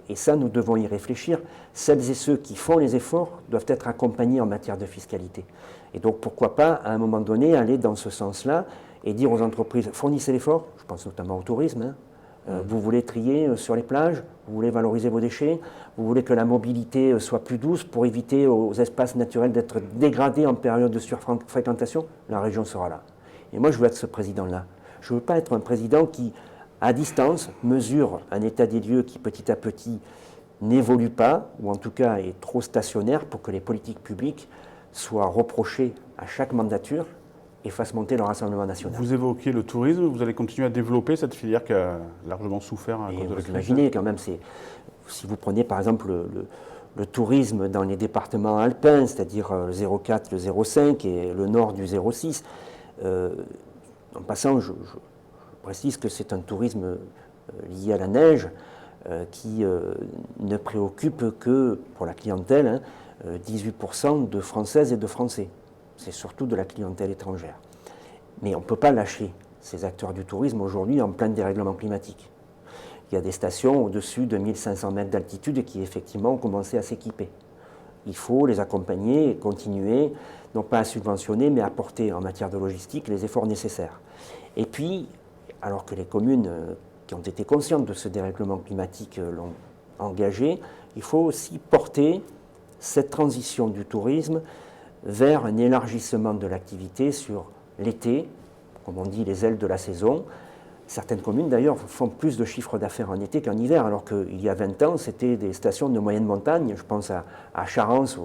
et ça nous devons y réfléchir, celles et ceux qui font les efforts doivent être accompagnés en matière de fiscalité. Et donc pourquoi pas, à un moment donné, aller dans ce sens-là et dire aux entreprises, fournissez l'effort, je pense notamment au tourisme, vous voulez trier sur les plages, vous voulez valoriser vos déchets, vous voulez que la mobilité soit plus douce pour éviter aux espaces naturels d'être dégradés en période de surfréquentation, la région sera là. Et moi, je veux être ce président-là. Je ne veux pas être un président qui, à distance, mesure un état des lieux qui, petit à petit, n'évolue pas, ou en tout cas est trop stationnaire pour que les politiques publiques soient reprochées à chaque mandature et fasse monter le Rassemblement national. Vous évoquez le tourisme, vous allez continuer à développer cette filière qui a largement souffert à cause de la crise. Vous imaginez quand même, si vous prenez par exemple le tourisme dans les départements alpins, c'est-à-dire le 04, le 05 et le nord du 06, en passant, je précise que c'est un tourisme lié à la neige qui ne préoccupe que, pour la clientèle, 18% de Françaises et de Français. C'est surtout de la clientèle étrangère. Mais on ne peut pas lâcher ces acteurs du tourisme aujourd'hui en plein dérèglement climatique. Il y a des stations au-dessus de 1500 mètres d'altitude qui effectivement ont commencé à s'équiper. Il faut les accompagner et continuer, non pas à subventionner, mais à apporter en matière de logistique les efforts nécessaires. Et puis, alors que les communes qui ont été conscientes de ce dérèglement climatique l'ont engagé, il faut aussi porter cette transition du tourisme vers un élargissement de l'activité sur l'été, comme on dit, les ailes de la saison. Certaines communes, d'ailleurs, font plus de chiffre d'affaires en été qu'en hiver, alors qu'il y a 20 ans, c'était des stations de moyenne montagne. Je pense à Charence,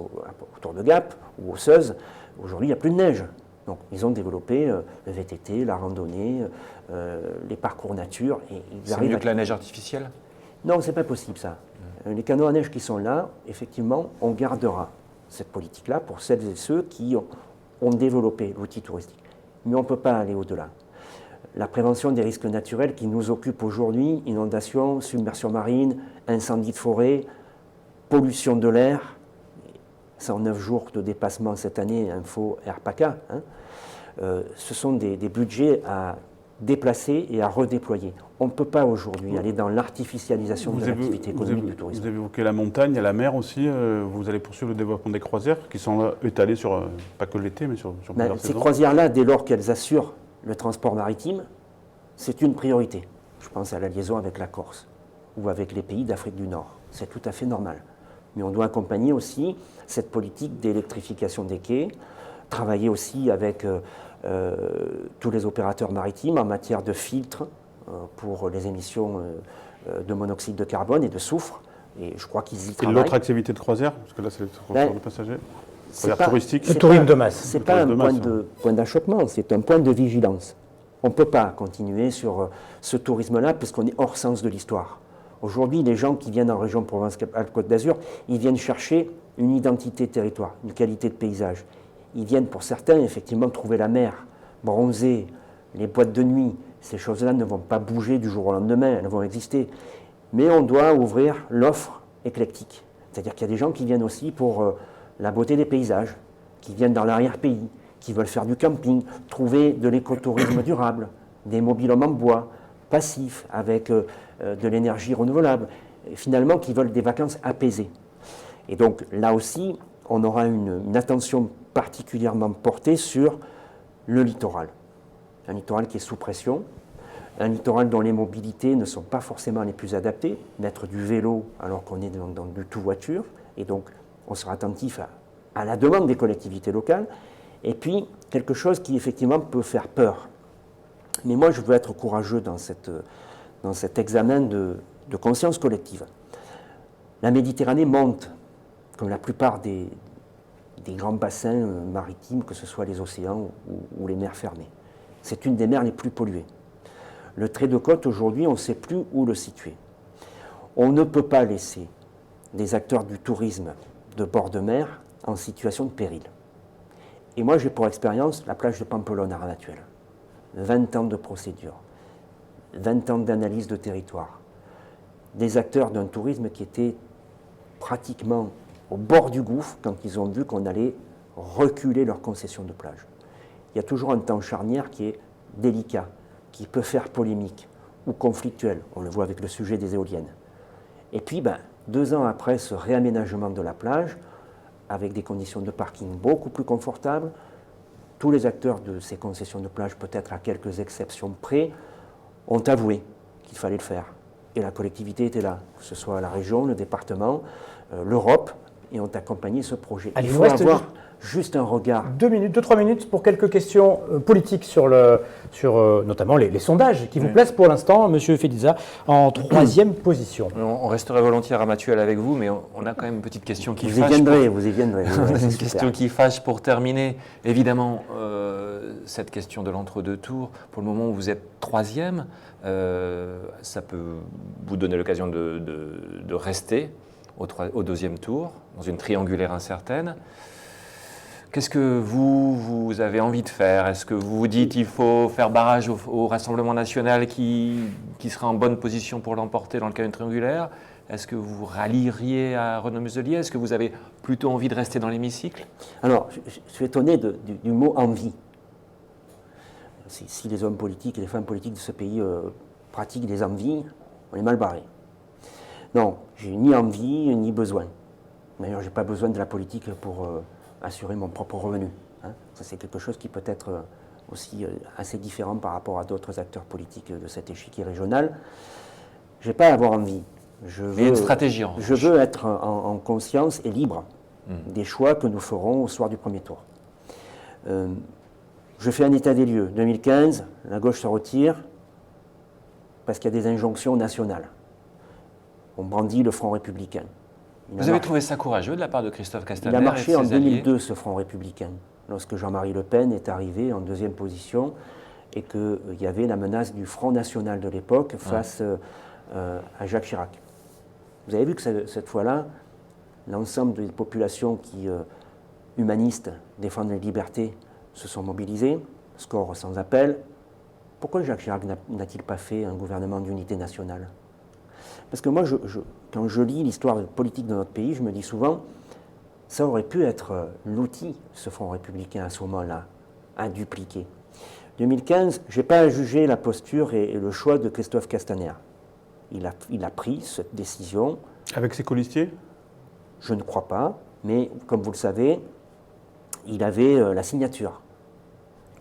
autour de Gap, ou aux Seuses. Aujourd'hui, il n'y a plus de neige. Donc, ils ont développé le VTT, la randonnée, les parcours nature. C'est mieux que la neige artificielle? Non, ce n'est pas possible, ça. Les canaux à neige qui sont là, effectivement, on gardera cette politique-là pour celles et ceux qui ont développé l'outil touristique. Mais on ne peut pas aller au-delà. La prévention des risques naturels qui nous occupent aujourd'hui, inondations, submersion marine, incendies de forêt, pollution de l'air, 109 jours de dépassement cette année, info RPACA, ce sont des budgets à déplacer et à redéployer. On ne peut pas aujourd'hui aller dans l'artificialisation de l'activité économique du tourisme. Vous avez évoqué la montagne, il y a la mer aussi. Vous allez poursuivre le développement des croisières qui sont là, étalées sur, pas que l'été, mais sur plusieurs Ces saisons. croisières-là, dès lors qu'elles assurent le transport maritime, c'est une priorité. Je pense à la liaison avec la Corse ou avec les pays d'Afrique du Nord. C'est tout à fait normal. Mais on doit accompagner aussi cette politique d'électrification des quais, travailler aussi avec tous les opérateurs maritimes en matière de filtres pour les émissions de monoxyde de carbone et de soufre. Et je crois qu'ils y travaillent. Et l'autre activité de croisière, parce que là c'est le transport de passagers, croisière touristique. Le tourisme de masse. Ce n'est pas un point d'achoppement, c'est un point de vigilance. On ne peut pas continuer sur ce tourisme-là puisqu'on est hors sens de l'histoire. Aujourd'hui, les gens qui viennent en région Provence-Alpes-Côte d'Azur, ils viennent chercher une identité de territoire, une qualité de paysage. Ils viennent pour certains effectivement trouver la mer, bronzés, les boîtes de nuit, ces choses-là ne vont pas bouger du jour au lendemain, elles vont exister. Mais on doit ouvrir l'offre éclectique. C'est-à-dire qu'il y a des gens qui viennent aussi pour la beauté des paysages, qui viennent dans l'arrière-pays, qui veulent faire du camping, trouver de l'écotourisme durable, des mobil-homes en bois, passifs, avec de l'énergie renouvelable, et finalement qui veulent des vacances apaisées. Et donc là aussi, on aura une attention particulièrement portée sur le littoral. Un littoral qui est sous pression, un littoral dont les mobilités ne sont pas forcément les plus adaptées, mettre du vélo alors qu'on est dans du tout-voiture, et donc on sera attentif à la demande des collectivités locales, et puis quelque chose qui effectivement peut faire peur. Mais moi je veux être courageux dans cet examen de conscience collective. La Méditerranée monte, comme la plupart des grands bassins maritimes, que ce soit les océans ou les mers fermées. C'est une des mers les plus polluées. Le trait de côte, aujourd'hui, on ne sait plus où le situer. On ne peut pas laisser des acteurs du tourisme de bord de mer en situation de péril. Et moi, j'ai pour expérience la plage de Pampelonne à Ramatuelle. 20 ans de procédure, 20 ans d'analyse de territoire. Des acteurs d'un tourisme qui étaient pratiquement au bord du gouffre quand ils ont vu qu'on allait reculer leur concession de plage. Il y a toujours un temps charnière qui est délicat, qui peut faire polémique ou conflictuel. On le voit avec le sujet des éoliennes. Et puis, 2 ans après ce réaménagement de la plage, avec des conditions de parking beaucoup plus confortables, tous les acteurs de ces concessions de plage, peut-être à quelques exceptions près, ont avoué qu'il fallait le faire. Et la collectivité était là, que ce soit la région, le département, l'Europe, et ont accompagné ce projet. Allez, il faut avoir juste un regard. 2-3 minutes pour quelques questions politiques sur notamment les sondages qui vous placent pour l'instant, Monsieur Feliza, en 3e position. On resterait volontiers à Ramatuelle avec vous, mais on a quand même une petite question qui Vous fâche. Vous y viendrez. Une question qui fâche pour terminer. Évidemment, cette question de l'entre-deux tours, pour le moment où vous êtes 3e, ça peut vous donner l'occasion de rester au 2e tour, dans une triangulaire incertaine. Qu'est-ce que vous avez envie de faire? Est-ce que vous vous dites qu'il faut faire barrage au Rassemblement national qui sera en bonne position pour l'emporter dans le cas d'une triangulaire? Est-ce que vous rallieriez à Renaud Muselier? Est-ce que vous avez plutôt envie de rester dans l'hémicycle? Alors, je suis étonné du mot « envie ». Si les hommes politiques et les femmes politiques de ce pays pratiquent des envies, on est mal barré. Non, j'ai ni envie ni besoin. D'ailleurs, je n'ai pas besoin de la politique pour assurer mon propre revenu. Hein. Ça, c'est quelque chose qui peut être aussi assez différent par rapport à d'autres acteurs politiques de cet échiquier régional. Je n'ai pas à avoir envie. Il y a une stratégie en Je veux être en conscience et libre des choix que nous ferons au soir du premier tour. Je fais un état des lieux. 2015, la gauche se retire parce qu'il y a des injonctions nationales. On brandit le Front républicain. Vous avez trouvé ça courageux de la part de Christophe Castaner? Il a marché en 2002, alliés. ce Front républicain, lorsque Jean-Marie Le Pen est arrivé en 2e position et qu'il y avait la menace du Front national de l'époque face à Jacques Chirac. Vous avez vu que cette fois-là, l'ensemble des populations qui, humanistes, défendent les libertés, se sont mobilisées, score sans appel. Pourquoi Jacques Chirac n'a-t-il pas fait un gouvernement d'unité nationale? Parce que moi, quand je lis l'histoire politique de notre pays, je me dis souvent, ça aurait pu être l'outil, ce Front républicain à ce moment-là, à dupliquer. 2015, je n'ai pas à juger la posture et le choix de Christophe Castaner. Il a pris cette décision. Avec ses colistiers? Je ne crois pas, mais comme vous le savez, il avait la signature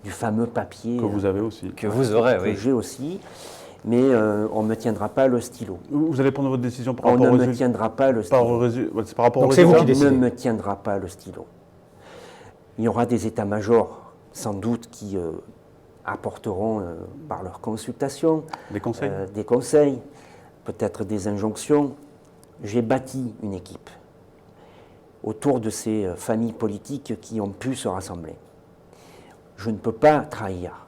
du fameux papier. Que vous avez aussi. Que vous aurez, que oui. j'ai aussi. Mais on ne me tiendra pas le stylo. Vous allez prendre votre décision par On rapport ne aux me résultats? tiendra pas le stylo. C'est par rapport aux Donc c'est vous résultats? qui On ne décidez. me tiendra pas le stylo. Il y aura des états-majors, sans doute, qui apporteront par leurs consultations Des conseils? peut-être des injonctions. J'ai bâti une équipe autour de ces familles politiques qui ont pu se rassembler. Je ne peux pas trahir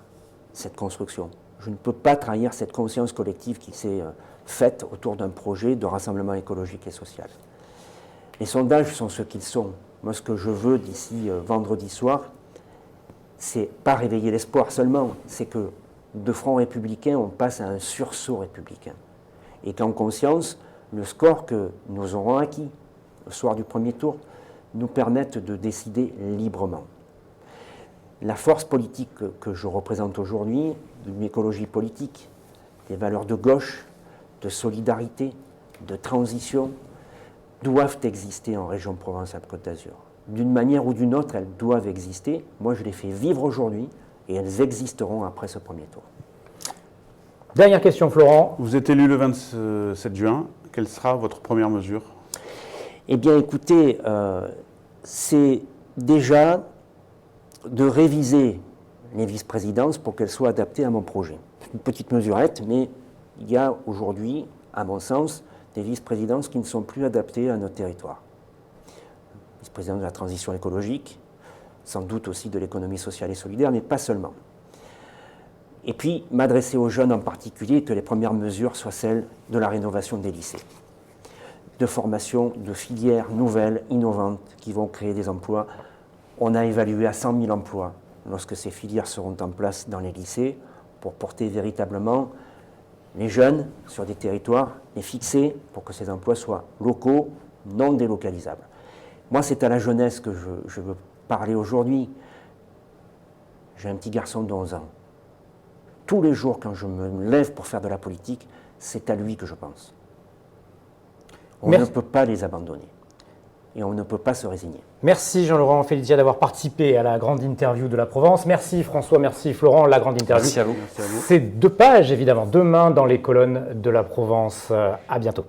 cette construction. Je ne peux pas trahir cette conscience collective qui s'est faite autour d'un projet de rassemblement écologique et social. Les sondages sont ce qu'ils sont. Moi, ce que je veux d'ici vendredi soir, c'est pas réveiller l'espoir seulement, c'est que de front républicain, on passe à un sursaut républicain. Et qu'en conscience, le score que nous aurons acquis le soir du premier tour nous permette de décider librement. La force politique que je représente aujourd'hui, d'une écologie politique, des valeurs de gauche, de solidarité, de transition, doivent exister en région Provence-Alpes-Côte d'Azur. D'une manière ou d'une autre, elles doivent exister. Moi, je les fais vivre aujourd'hui et elles existeront après ce premier tour. Dernière question, Florent. Vous êtes élu le 27 juin. Quelle sera votre première mesure? Eh bien, écoutez, c'est déjà de réviser les vice-présidences pour qu'elles soient adaptées à mon projet. C'est une petite mesurette, mais il y a aujourd'hui, à mon sens, des vice-présidences qui ne sont plus adaptées à notre territoire. Vice-président de la transition écologique, sans doute aussi de l'économie sociale et solidaire, mais pas seulement. Et puis, m'adresser aux jeunes en particulier, que les premières mesures soient celles de la rénovation des lycées, de formation de filières nouvelles, innovantes, qui vont créer des emplois. On a évalué à 100 000 emplois lorsque ces filières seront en place dans les lycées pour porter véritablement les jeunes sur des territoires, les fixer pour que ces emplois soient locaux, non délocalisables. Moi, c'est à la jeunesse que je veux parler aujourd'hui. J'ai un petit garçon de 11 ans. Tous les jours, quand je me lève pour faire de la politique, c'est à lui que je pense. On ne peut pas les abandonner. Et on ne peut pas se résigner. Merci Jean-Laurent Félicia d'avoir participé à la grande interview de la Provence. Merci François, merci Florent, la grande interview. Merci à vous. C'est 2 pages évidemment, demain dans les colonnes de la Provence. À bientôt.